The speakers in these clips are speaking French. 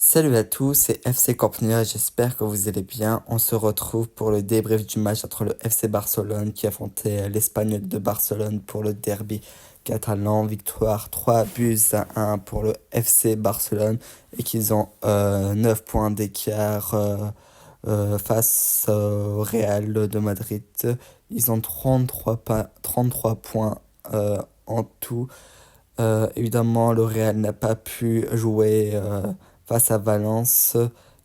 Salut à tous, c'est FC Campania, j'espère que vous allez bien. On se retrouve pour le débrief du match entre le FC Barcelone qui affrontait l'Espagnol de Barcelone pour le derby catalan. Victoire 3 buts à 1 pour le FC Barcelone et qu'ils ont 9 points d'écart face au Real de Madrid. Ils ont 33 points en tout. Évidemment, le Real n'a pas pu jouer face à Valence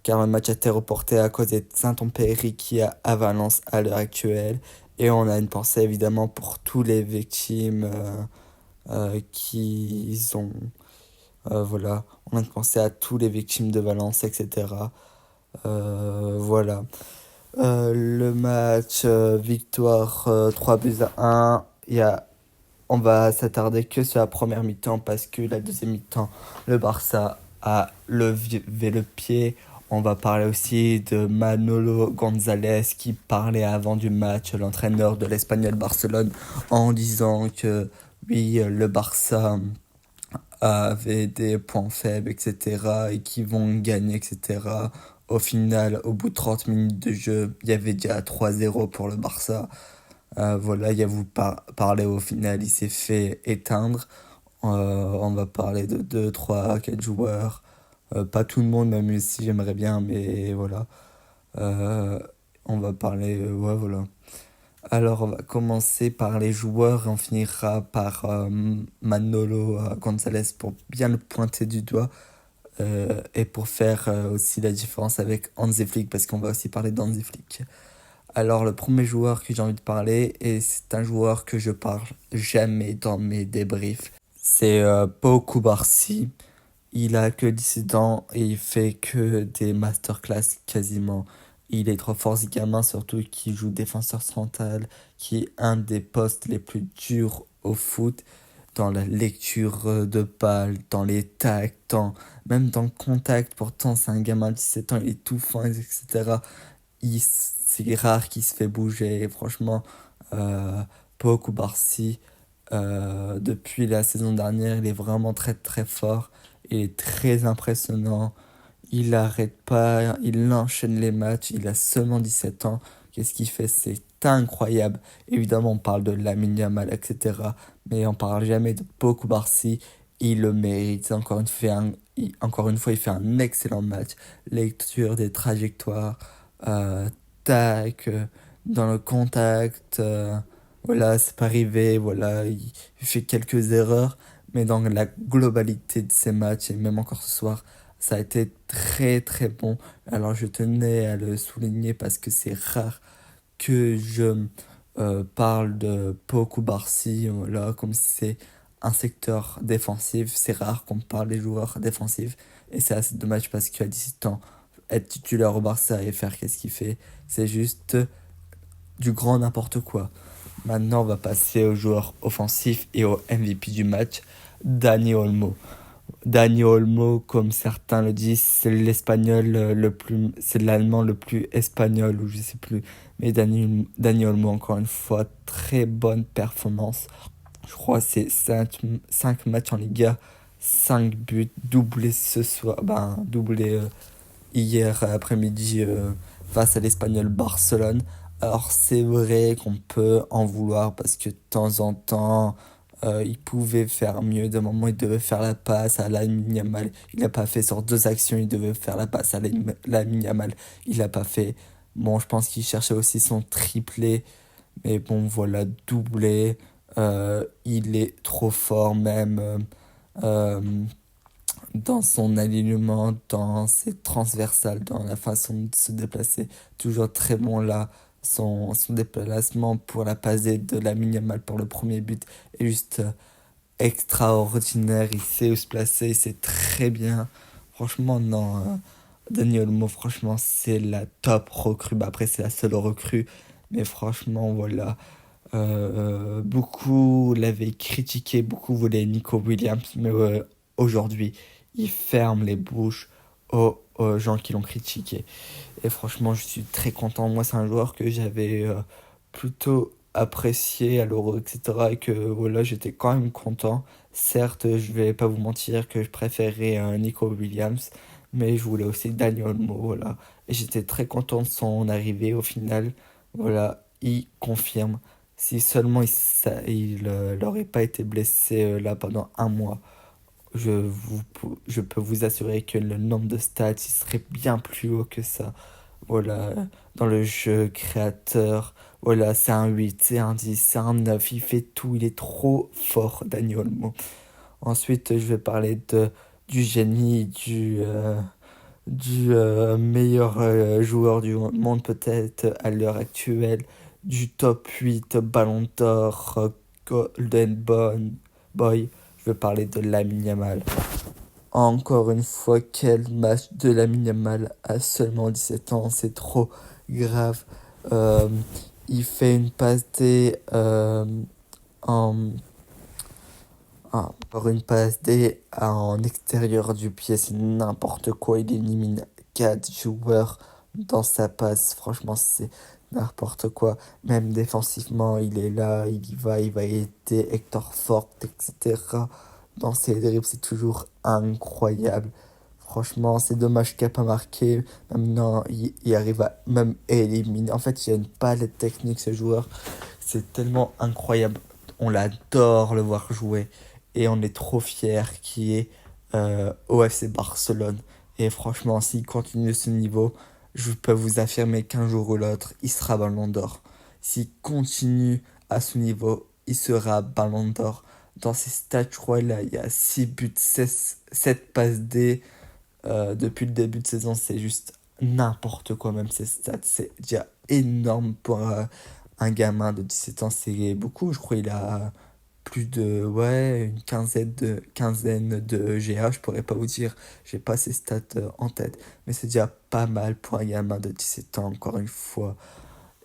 car le match a été reporté à cause des intempéries qu'il y a à Valence à l'heure actuelle. Et on a une pensée évidemment pour tous les victimes qui ont... voilà, on a une pensée à tous les victimes de Valence, etc. Voilà. Le match, victoire 3 buts à 1. On va s'attarder que sur la première mi-temps parce que la deuxième mi-temps, le Barça a levé le pied. On va parler aussi de Manolo González qui parlait avant du match, l'entraîneur de l'Espagnol Barcelone, en disant que oui, le Barça avait des points faibles, etc. et qui vont gagner, etc. Au final, au bout de 30 minutes de jeu, il y avait déjà 3-0 pour le Barça. Voilà, il y a vous parler au final, il s'est fait éteindre. On va parler de 2 3 4 joueurs. Pas tout le monde, même si j'aimerais bien, mais voilà. Euh, on va parler, ouais, voilà. Alors, on va commencer par les joueurs et on finira par Manolo González pour bien le pointer du doigt et pour faire aussi la différence avec Hansi Flick, parce qu'on va aussi parler d'Hansi Flick. Alors, le premier joueur que j'ai envie de parler, et c'est un joueur que je parle jamais dans mes débriefs, c'est Pau Cubarsí. Il a que 17 ans et il fait que des masterclass quasiment. Il est trop fort, ce gamin, surtout qui joue défenseur central, qui est un des postes les plus durs au foot, dans la lecture de balles, dans les tacts, même dans le contact. Pourtant, c'est un gamin de 17 ans, il est tout fin, etc. C'est rare qu'il se fait bouger. Et franchement, Pau Cubarsí, depuis la saison dernière, il est vraiment très très fort. Il est très impressionnant. Il arrête pas, il enchaîne les matchs. Il a seulement 17 ans. Qu'est-ce qu'il fait? C'est incroyable. Évidemment, on parle de Lamine Yamal, etc. Mais on parle jamais de Pau Cubarsí. Il le mérite. Encore une fois, il fait un excellent match. Lecture des trajectoires, euh, tac, dans le contact. Voilà, c'est pas arrivé. Voilà, il fait quelques erreurs. Mais dans la globalité de ces matchs, et même encore ce soir, ça a été très très bon. Alors je tenais à le souligner parce que c'est rare que je parle de Pau Cubarsí, voilà, comme si c'est un secteur défensif. C'est rare qu'on parle des joueurs défensifs. Et c'est assez dommage parce qu'à 17 ans, être titulaire au Barça et faire qu'est-ce qu'il fait, c'est juste du grand n'importe quoi. Maintenant, on va passer au joueur offensif et au MVP du match, Dani Olmo. Dani Olmo, comme certains le disent, c'est l'espagnol le plus, c'est l'allemand le plus espagnol ou je sais plus. Mais Dani Olmo, encore une fois, très bonne performance. Je crois que c'est 5 matchs en Liga, 5 buts, doublé ce soir, ben doublé hier après-midi face à l'Espagnol Barcelone. Alors c'est vrai qu'on peut en vouloir parce que de temps en temps, il pouvait faire mieux. D'un moment, il devait faire la passe à Lamine Yamal. Il n'a pas fait sur 2 actions, il devait faire la passe à Lamine Yamal. Il n'a pas fait. Bon, je pense qu'il cherchait aussi son triplé. Mais bon, voilà, doublé. Il est trop fort même. Euh, dans son alignement, dans ses transversales, dans la façon de se déplacer. Toujours très bon là. Son déplacement pour la passe de Lamine Yamal pour le premier but est juste extraordinaire. Il sait où se placer, il sait très bien. Franchement, non. Daniel Olmo, franchement, c'est la top recrue. Bah, après, c'est la seule recrue. Mais franchement, voilà. Beaucoup l'avaient critiqué, beaucoup voulaient Nico Williams, mais aujourd'hui, il ferme les bouches aux gens qui l'ont critiqué. Et franchement, je suis très content. Moi, c'est un joueur que j'avais plutôt apprécié à l'Euro, etc. Et que voilà, j'étais quand même content. Certes, je vais pas vous mentir que je préférais Nico Williams, mais je voulais aussi Daniel Olmo, voilà. Et j'étais très content de son arrivée au final. Voilà, il confirme. Si seulement il n'aurait pas été blessé là pendant un mois, je peux vous assurer que le nombre de stats, il serait bien plus haut que ça. Voilà, dans le jeu créateur, voilà, c'est un 8 c'est un 10 c'est un 9 il fait tout, il est trop fort, Dani Olmo. Ensuite, je vais parler du génie, du meilleur joueur du monde peut-être à l'heure actuelle, du top 8 Ballon d'Or, Boy. Je veux parler de Lamine Yamal. Encore une fois, quel match de Lamine Yamal à seulement 17 ans, c'est trop grave. Euh, il fait une passe D en, encore une passe D en extérieur du pied, c'est n'importe quoi. Il élimine 4 joueurs dans sa passe. Franchement, c'est n'importe quoi. Même défensivement, il est là, il va aider Hector Fort, etc. Dans ses dribbles, c'est toujours incroyable. Franchement, c'est dommage qu'il n'a pas marqué. Maintenant, il arrive à même éliminer. En fait, il a une palette technique, ce joueur. C'est tellement incroyable. On l'adore le voir jouer. Et on est trop fiers qu'il est au FC Barcelone. Et franchement, s'il continue ce niveau, je peux vous affirmer qu'un jour ou l'autre, il sera Ballon d'Or. S'il continue à ce niveau, il sera Ballon d'Or. Dans ses stats, je crois, là, il y a 6 buts, 7 passes D. Depuis le début de saison, c'est juste n'importe quoi, même ses stats. C'est déjà énorme pour un gamin de 17 ans. C'est beaucoup. Je crois qu'il a plus de, ouais, une quinzaine de GA. Je pourrais pas vous dire, j'ai pas ses stats en tête. Mais c'est déjà pas mal pour un gamin de 17 ans, encore une fois.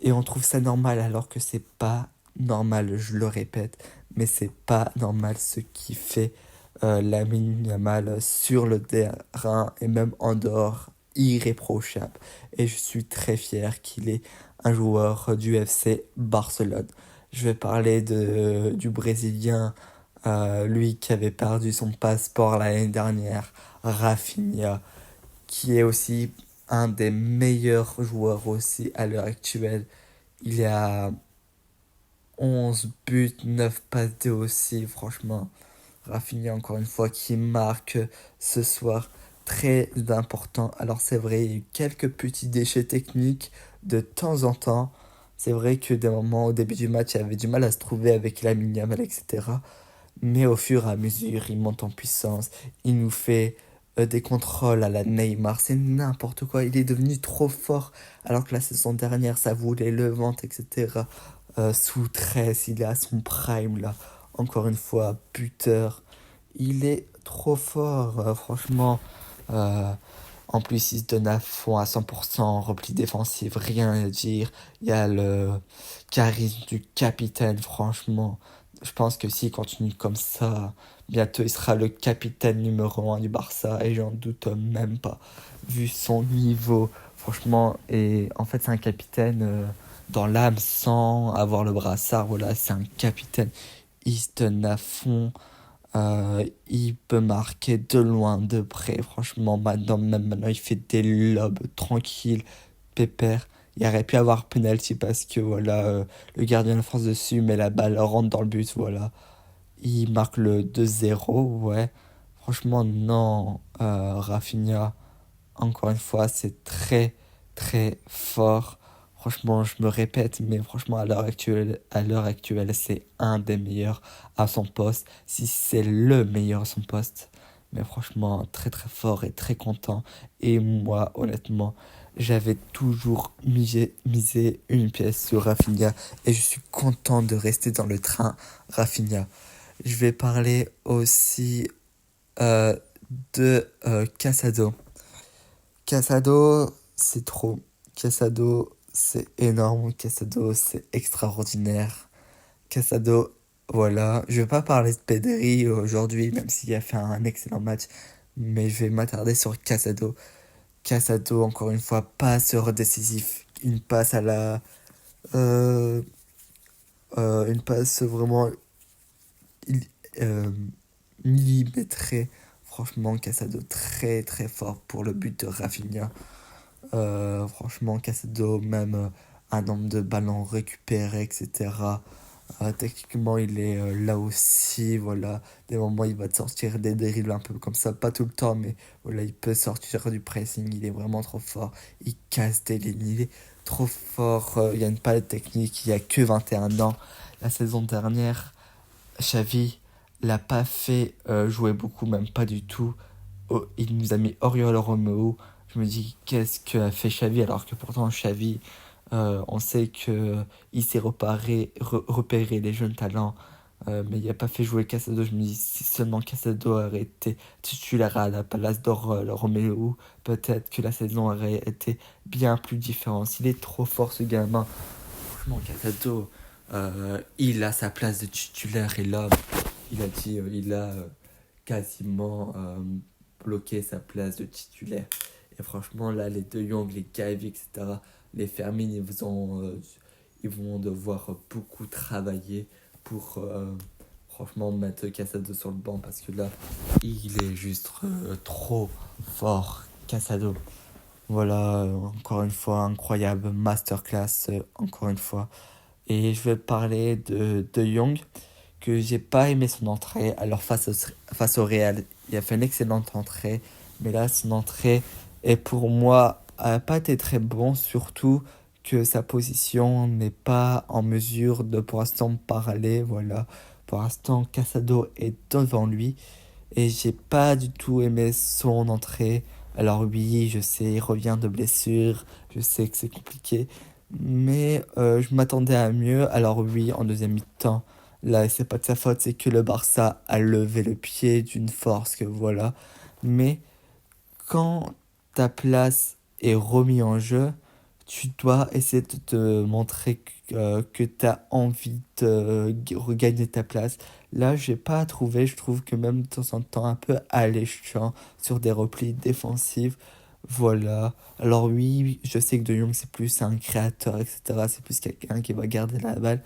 Et on trouve ça normal alors que c'est pas normal, je le répète, mais c'est pas normal ce qui fait Lamine Yamal sur le terrain et même en dehors, irréprochable. Et je suis très fier qu'il est un joueur du FC Barcelone. Je vais parler du Brésilien, lui qui avait perdu son passeport l'année dernière, Rafinha, qui est aussi un des meilleurs joueurs aussi à l'heure actuelle. Il a 11 buts, 9 passes D aussi, franchement. Rafinha, encore une fois, qui marque ce soir, très important. Alors c'est vrai, il y a eu quelques petits déchets techniques de temps en temps. C'est vrai que des moments au début du match, il avait du mal à se trouver avec Lamine Yamal, etc. Mais au fur et à mesure, il monte en puissance. Il nous fait des contrôles à la Neymar. C'est n'importe quoi. Il est devenu trop fort. Alors que la saison dernière, ça voulait le ventre, etc. Sous 13, il est à son prime là. Encore une fois, buteur. Il est trop fort, franchement. Euh, En plus, il se donne à fond à 100%, repli défensif, rien à dire. Il y a le charisme du capitaine, franchement. Je pense que s'il continue comme ça, bientôt il sera le capitaine numéro un du Barça et j'en doute même pas. Vu son niveau, franchement, et en fait c'est un capitaine dans l'âme sans avoir le brassard, voilà, c'est un capitaine. Il se donne à fond. Il peut marquer de loin, de près. Franchement, même maintenant, il fait des lobes tranquilles, pépère. Il aurait pu avoir penalty parce que voilà, le gardien de France dessus, mais la balle rentre dans le but. Voilà. Il marque le 2-0, ouais. Franchement, non. Rafinha, encore une fois, c'est très, très fort. Franchement, je me répète, mais franchement, à l'heure actuelle, c'est un des meilleurs à son poste, si c'est le meilleur à son poste. Mais franchement, très très fort et très content. Et moi, honnêtement, j'avais toujours misé une pièce sur Rafinha et je suis content de rester dans le train Rafinha. Je vais parler aussi euh, de Casado. Casado, c'est trop. Casado, c'est énorme. Casado, c'est extraordinaire. Casado, voilà. Je vais pas parler de Pedri aujourd'hui, même s'il a fait un excellent match. Mais je vais m'attarder sur Casado. Casado, encore une fois, passeur décisif. Une passe à la. euh, une passe vraiment il- euh, millimétrée. Franchement, Casado très très fort pour le but de Rafinha. Franchement, Casado, même un nombre de ballons récupérés, etc. Techniquement, il est là aussi, voilà. Des moments, il va te sortir des dribbles un peu comme ça, pas tout le temps, mais voilà, il peut sortir du pressing, il est vraiment trop fort. Il casse des lignes, il est trop fort. Il y a une palette technique, il y a que 21 ans. La saison dernière, Xavi l'a pas fait jouer beaucoup, même pas du tout. Oh, il nous a mis Oriol Romeo. Je me dis, qu'est-ce qu'a fait Xavi alors que pourtant Xavi, on sait que il s'est repéré les jeunes talents, mais il n'a pas fait jouer Casado. Je me dis, si seulement Casado aurait été titulaire à la place Romeo, peut-être que la saison aurait été bien plus différente. Il est trop fort ce gamin. Franchement, Casado, il a sa place de titulaire et là, il a quasiment bloqué sa place de titulaire. Et franchement, là, les De Jong, les Gavi, etc., les Fermin, ils vont devoir beaucoup travailler pour franchement mettre Casado sur le banc parce que là, il est juste trop fort, Casado. Voilà, encore une fois, incroyable masterclass, encore une fois. Et je vais parler de Jong, que j'ai pas aimé son entrée. Alors face au Real, il a fait une excellente entrée, mais là son entrée est pour moi a pas été très bon, surtout que sa position n'est pas en mesure de pour l'instant parler. Voilà, pour l'instant Casado est devant lui et j'ai pas du tout aimé son entrée. Alors oui, je sais, il revient de blessure, je sais que c'est compliqué, mais je m'attendais à mieux. Alors oui, en deuxième mi-temps, là, c'est pas de sa faute, c'est que le Barça a levé le pied d'une force que voilà. Mais quand ta place est remise en jeu, tu dois essayer de te montrer que tu as envie de regagner ta place. Là, j'ai pas trouvé, je trouve que même de temps en temps un peu alléchant sur des replis défensifs. Voilà. Alors oui, je sais que De Jong c'est plus un créateur, etc. C'est plus quelqu'un qui va garder la balle.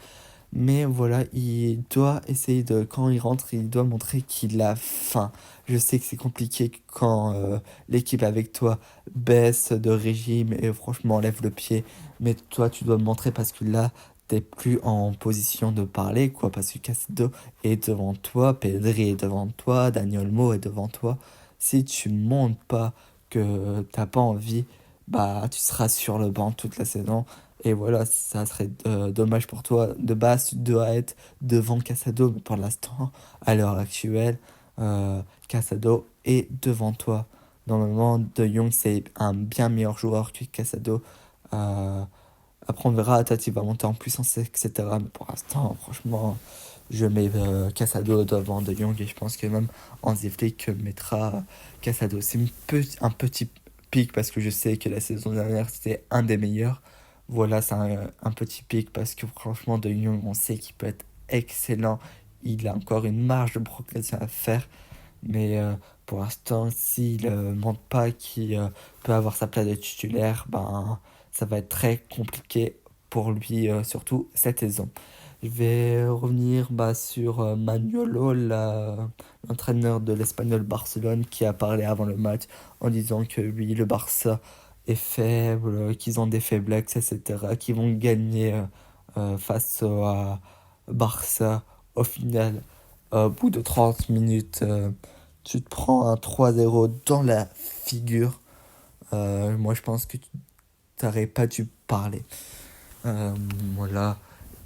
Mais voilà, il doit essayer de, quand il rentre, il doit montrer qu'il a faim. Je sais que c'est compliqué quand l'équipe avec toi baisse de régime et franchement lève le pied. Mais toi, tu dois montrer parce que là, t'es plus en position de parler, quoi. Parce que Casido est devant toi, Pedri est devant toi, Daniel Mo est devant toi. Si tu montres pas que t'as pas envie, bah tu seras sur le banc toute la saison. Et voilà, ça serait dommage pour toi. De base, tu dois être devant Casado, mais pour l'instant, à l'heure actuelle, Casado est devant toi. Normalement, De Jong, c'est un bien meilleur joueur que Casado. Euh, Après, on verra, toi, tu vas monter en puissance, etc. Mais pour l'instant, franchement, je mets Casado devant De Jong et je pense que même Hansi Flick mettra Casado. C'est un petit pic parce que je sais que la saison dernière, c'était un des meilleurs. Voilà, c'est un petit pic parce que franchement, De Jong, on sait qu'il peut être excellent. Il a encore une marge de progression à faire. Mais pour l'instant, s'il ne montre pas qu'il peut avoir sa place de titulaire, ben, ça va être très compliqué pour lui, surtout cette saison. Je vais revenir bah, sur Maniolo, l'entraîneur de l'Espagnol Barcelone, qui a parlé avant le match en disant que oui, le Barça est faible, qu'ils ont des faiblesses, etc., qu'ils vont gagner face à Barça. Au final, au bout de 30 minutes, tu te prends un 3-0 dans la figure. Moi, je pense que tu n'aurais pas dû parler. Voilà.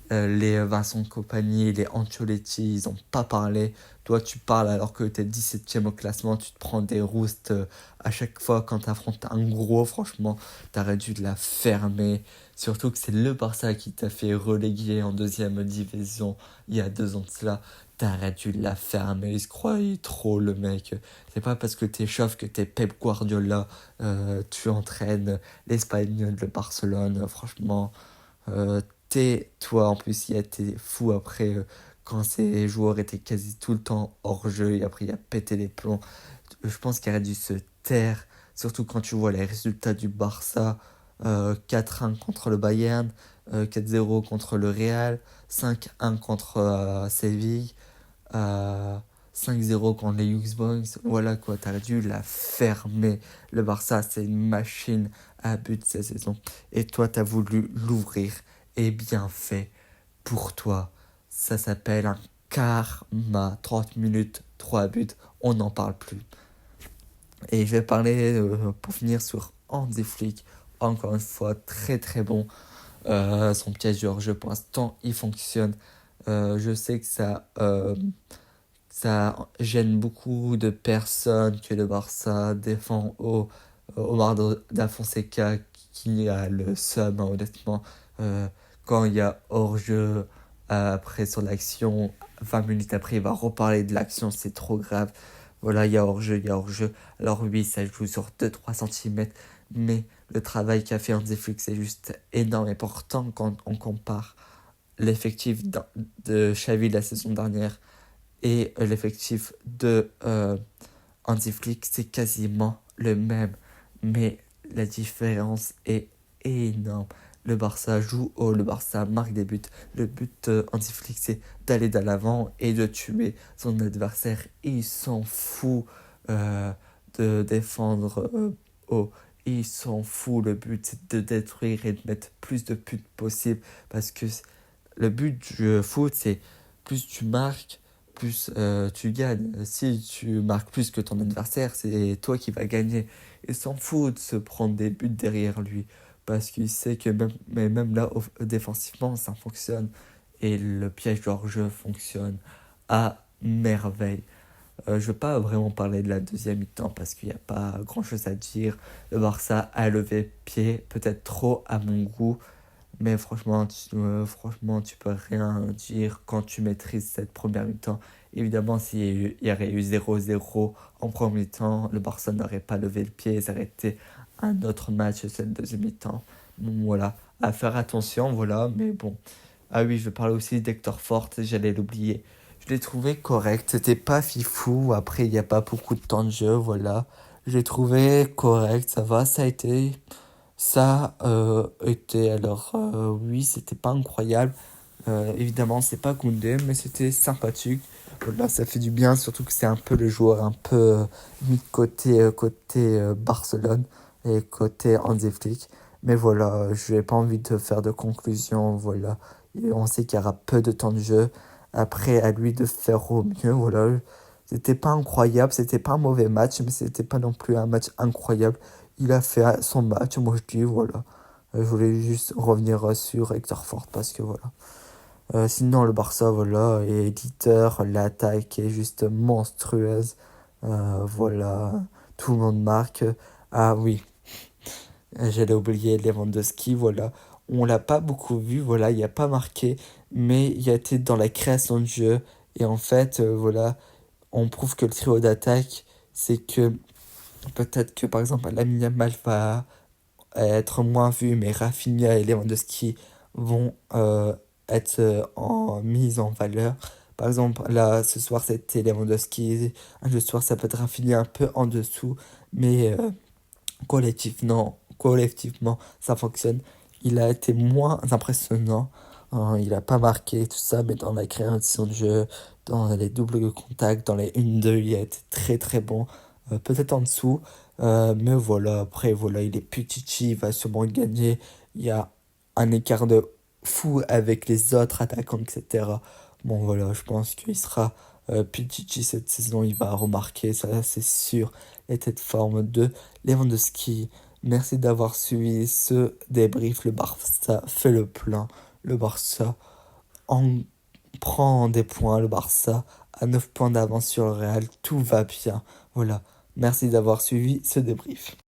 Les Vincent Kompany, les Ancelotti, ils n'ont pas parlé. Toi, tu parles alors que tu es 17ème au classement, tu te prends des roustes à chaque fois quand tu affrontes un gros. Franchement, tu aurais dû la fermer. Surtout que c'est le Barça qui t'a fait reléguer en deuxième division il y a 2 ans de cela. T'aurais dû la fermer. Il se croyait trop, le mec. C'est pas parce que t'es chauve que t'es Pep Guardiola. Tu entraînes l'Espagnol de Barcelone. Franchement. Euh, Toi, en plus, il a été fou après quand ces joueurs étaient quasi tout le temps hors jeu et après il a pété les plombs. Je pense qu'il aurait dû se taire, surtout quand tu vois les résultats du Barça. 4-1 contre le Bayern, 4-0 contre le Real, 5-1 contre Séville, euh, 5-0 contre les Young Boys. Voilà quoi, t'aurais dû la fermer. Le Barça, c'est une machine à but cette saison. Et toi, t'as voulu l'ouvrir. Et bien fait pour toi. Ça s'appelle un karma. 30 minutes, 3 buts. On n'en parle plus. Et je vais parler, pour finir, sur Hansi Flick. Encore une fois, très très bon. Son piège de hors-jeu, pour l'instant, il fonctionne. Je sais que ça gêne beaucoup de personnes que le Barça défend Omar da Fonseca qui a le seum, hein, honnêtement. Quand il y a hors-jeu, après sur l'action, 20 minutes après, il va reparler de l'action, c'est trop grave. Voilà, il y a hors-jeu, il y a hors-jeu. Alors oui, ça joue sur 2-3 cm, mais le travail qu'a fait Hansi Flick, c'est juste énorme. Et pourtant, quand on compare l'effectif de Xavi la saison dernière et l'effectif de Hansi Flick, c'est quasiment le même. Mais la différence est énorme. Le Barça joue haut, le Barça marque des buts. Le but de Hansi Flick, c'est d'aller de l'avant et de tuer son adversaire. Il s'en fout de défendre haut. Il s'en fout. Le but, c'est de détruire et de mettre plus de buts possible. Parce que le but du foot, c'est plus tu marques, plus tu gagnes. Si tu marques plus que ton adversaire, c'est toi qui vas gagner. Il s'en fout de se prendre des buts derrière lui. Parce qu'il sait que même là, défensivement, ça fonctionne. Et le piège de hors-jeu fonctionne à merveille. Je ne vais pas vraiment parler de la deuxième mi-temps parce qu'il n'y a pas grand-chose à dire. Le Barça a levé pied, peut-être trop à mon goût. Mais franchement, tu peux rien dire quand tu maîtrises cette première mi-temps. Évidemment, s'il y aurait eu 0-0 en premier mi-temps, le Barça n'aurait pas levé le pied. Ça aurait été un autre match cette deuxième mi-temps. Donc voilà, à faire attention, voilà. Mais bon. Ah oui, je vais parler aussi d'Hector Fort, j'allais l'oublier. Je l'ai trouvé correct, c'était pas fifou. Après, il n'y a pas beaucoup de temps de jeu, voilà. Je l'ai trouvé correct, ça va, ça a été. Ça était alors oui, c'était pas incroyable. Évidemment, c'est pas Koundé, mais c'était sympathique. Voilà, ça fait du bien, surtout que c'est un peu le joueur un peu mis de côté Barcelone et côté Hansi Flick. Mais voilà, je n'ai pas envie de faire de conclusion. Voilà, et on sait qu'il y aura peu de temps de jeu. Après, à lui de faire au mieux. Voilà, c'était pas incroyable, c'était pas un mauvais match, mais c'était pas non plus un match incroyable. Il a fait son match, moi je dis voilà. Je voulais juste revenir sur Hector Fort parce que voilà. Sinon, le Barça, voilà, est leader, l'attaque est juste monstrueuse. Voilà, tout le monde marque. Ah oui, j'allais oublier Lewandowski, voilà. On l'a pas beaucoup vu, voilà, il a pas marqué, mais il a été dans la création de jeu. Et en fait, voilà, on prouve que le trio d'attaque, c'est que peut-être que par exemple, Lamine Yamal va être moins vu, mais Rafinha et Lewandowski vont être en mise en valeur. Par exemple, là, ce soir, c'était Lewandowski. Le soir, ça peut être Rafinha un peu en dessous, mais collectivement, ça fonctionne. Il a été moins impressionnant. Hein, il n'a pas marqué tout ça, mais dans la création de jeu, dans les doubles contacts, dans les 1-2, il a été très très bon. Peut-être en dessous, mais voilà, après, voilà, il est petit, il va sûrement gagner. Il y a un écart de fou avec les autres attaquants, etc. Bon, voilà, je pense qu'il sera Pichichi cette saison, il va remarquer, ça c'est sûr. Les têtes forme de Lewandowski. Merci d'avoir suivi ce débrief. Le Barça fait le plein. Le Barça en prend des points. Le Barça a 9 points d'avance sur le Real. Tout va bien. Voilà. Merci d'avoir suivi ce débrief.